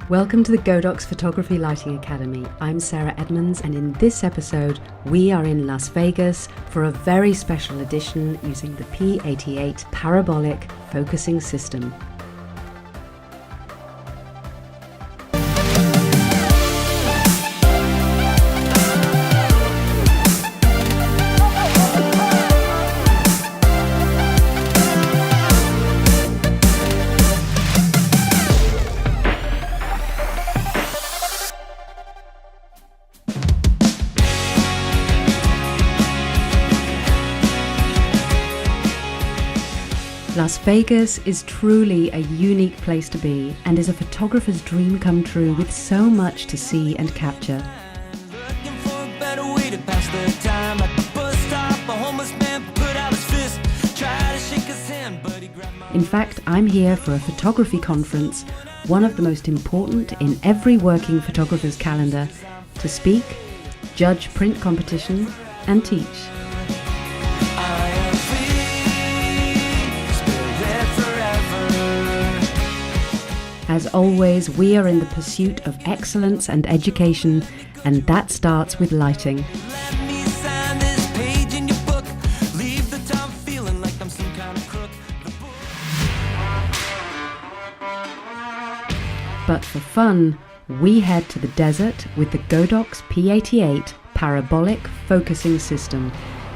Welcome to the Godox Photography Lighting Academy. I'm Sarah Edmunds, and in this episode we are in Las Vegas for a very special edition using the P88 Parabolic focusing system. Las Vegas is truly a unique place to be and is a photographer's dream come true with so much to see and capture. In fact, I'm here for a photography conference, one of the most important in every working photographer's calendar, to speak, judge print competition, and teach. As always, we are in the pursuit of excellence and education, and that starts with lighting. But for fun, we head to the desert with the Godox P88 Parabolic focusing system,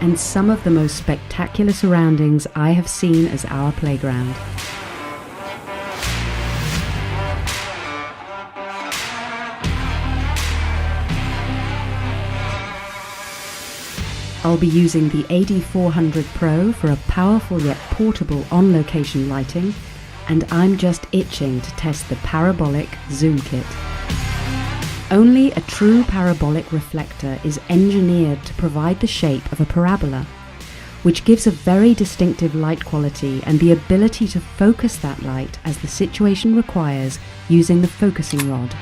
and some of the most spectacular surroundings I have seen as our playground. I'll be using the AD400 Pro for a powerful yet portable on-location lighting, and I'm just itching to test the Parabolic Zoom Kit. Only a true parabolic reflector is engineered to provide the shape of a parabola, which gives a very distinctive light quality and the ability to focus that light as the situation requires using the focusing rod.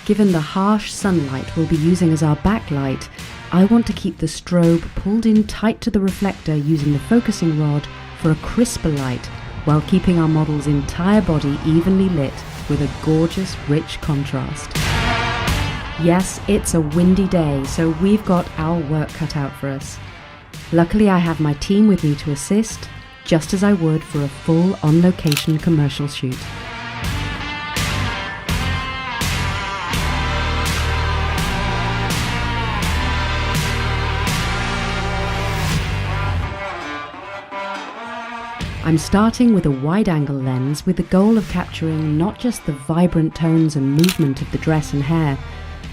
Given the harsh sunlight we'll be using as our backlight, I want to keep the strobe pulled in tight to the reflector using the focusing rod for a crisper light, while keeping our model's entire body evenly lit with a gorgeous, rich contrast. Yes, it's a windy day, so we've got our work cut out for us. Luckily, I have my team with me to assist, just as I would for a full on-location commercial shoot. I'm starting with a wide-angle lens with the goal of capturing not just the vibrant tones and movement of the dress and hair,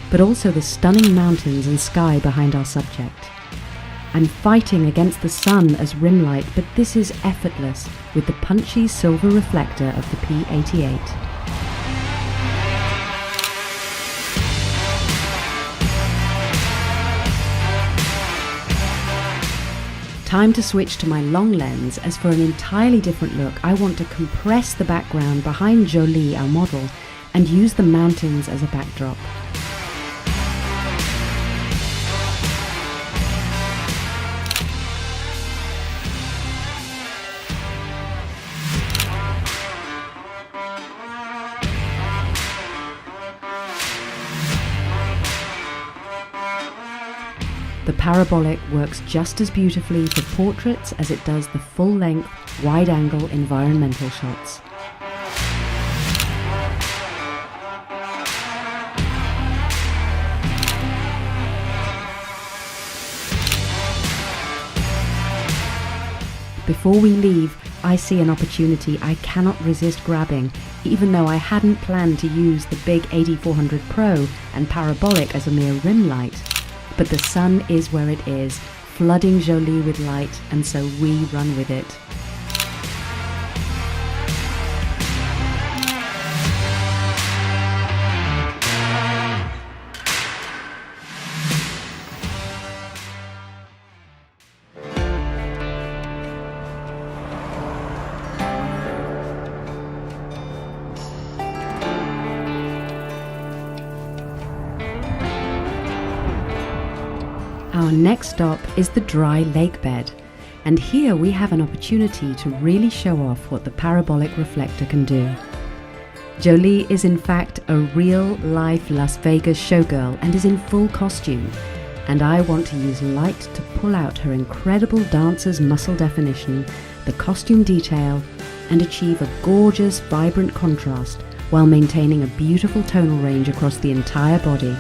but also the stunning mountains and sky behind our subject. I'm fighting against the sun as rim light, but this is effortless with the punchy silver reflector of the P88. Time to switch to my long lens, as for an entirely different look I want to compress the background behind Jolie, our model, and use the mountains as a backdrop. The Parabolic works just as beautifully for portraits as it does the full-length, wide-angle environmental shots. Before we leave, I see an opportunity I cannot resist grabbing, even though I hadn't planned to use the big AD400 Pro and Parabolic as a mere rim light. But the sun is where it is, flooding Jolie with light, and so we run with it. Our next stop is the dry lake bed, and here we have an opportunity to really show off what the parabolic reflector can do. Jolie is in fact a real-life Las Vegas showgirl and is in full costume, and I want to use light to pull out her incredible dancer's muscle definition, the costume detail, and achieve a gorgeous, vibrant contrast while maintaining a beautiful tonal range across the entire body.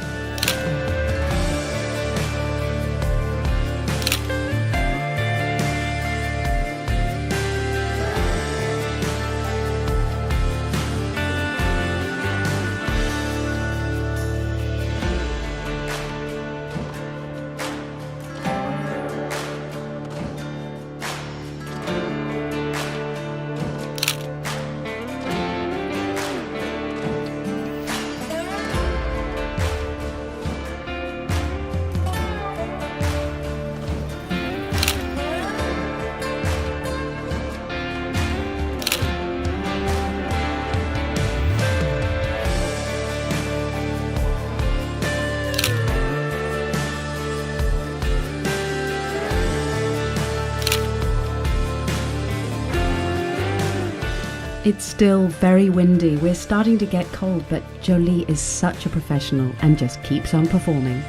It's still very windy, we're starting to get cold, but Jolie is such a professional and just keeps on performing.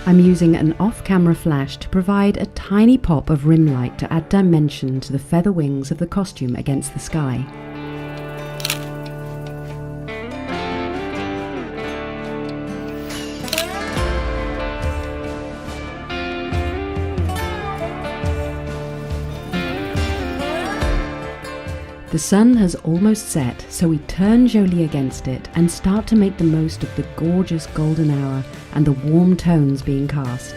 I'm using an off-camera flash to provide a tiny pop of rim light to add dimension to the feather wings of the costume against the sky. The sun has almost set, so we turn Jolie against it and start to make the most of the gorgeous golden hour and the warm tones being cast.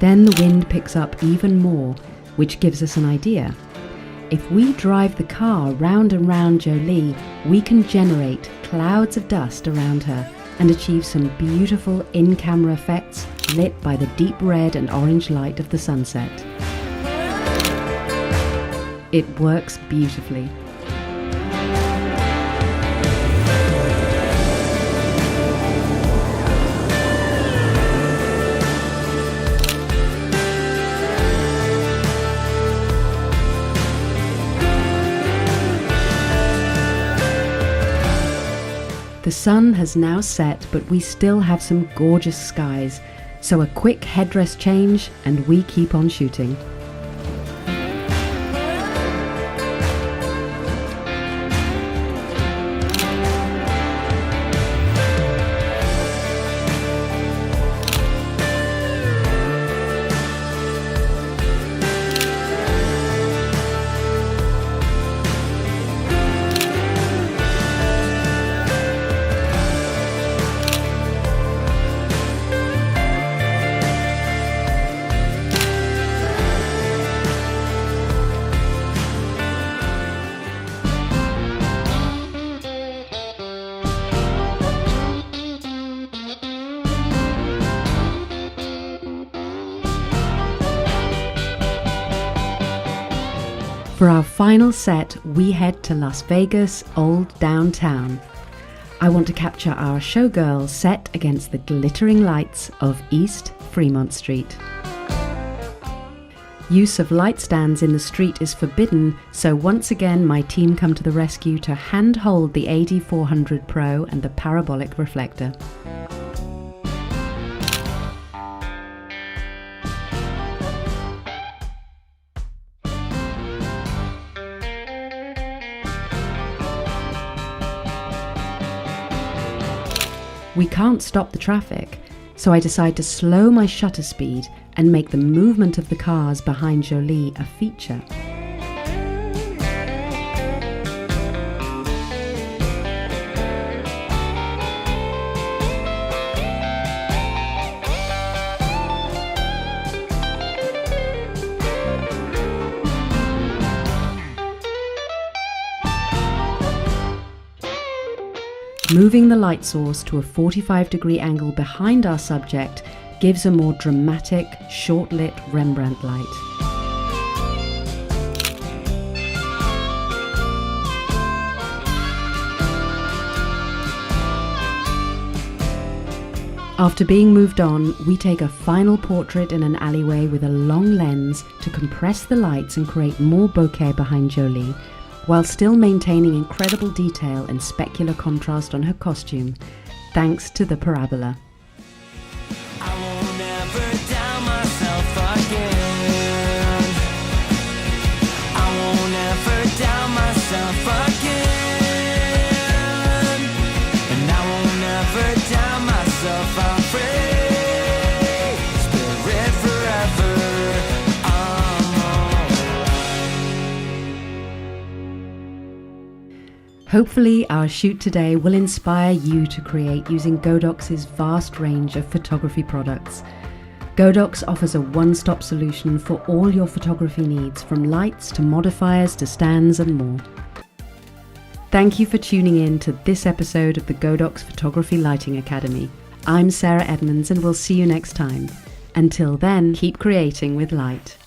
Then the wind picks up even more, which gives us an idea. If we drive the car round and round Jolie, we can generate clouds of dust around her and achieve some beautiful in-camera effects lit by the deep red and orange light of the sunset. It works beautifully. The sun has now set, but we still have some gorgeous skies, so a quick headdress change and we keep on shooting. For our final set, we head to Las Vegas Old Downtown. I want to capture our showgirl set against the glittering lights of East Fremont Street. Use of light stands in the street is forbidden, so once again my team come to the rescue to hand-hold the AD400 Pro and the parabolic reflector. We can't stop the traffic, so I decide to slow my shutter speed and make the movement of the cars behind Jolie a feature. Moving the light source to a 45-degree angle behind our subject gives a more dramatic, short-lit Rembrandt light. After being moved on, we take a final portrait in an alleyway with a long lens to compress the lights and create more bokeh behind Jolie, while still maintaining incredible detail and specular contrast on her costume, thanks to the parabola. I won't ever doubt myself again. I won't ever doubt myself again. And I won't ever doubt myself. I'm free, spirit forever. I'm alright. Hopefully our shoot today will inspire you to create using Godox's vast range of photography products. Godox offers a one-stop solution for all your photography needs, from lights to modifiers to stands and more. Thank you for tuning in to this episode of the Godox Photography Lighting Academy. I'm Sarah Edmunds and we'll see you next time. Until then, keep creating with light.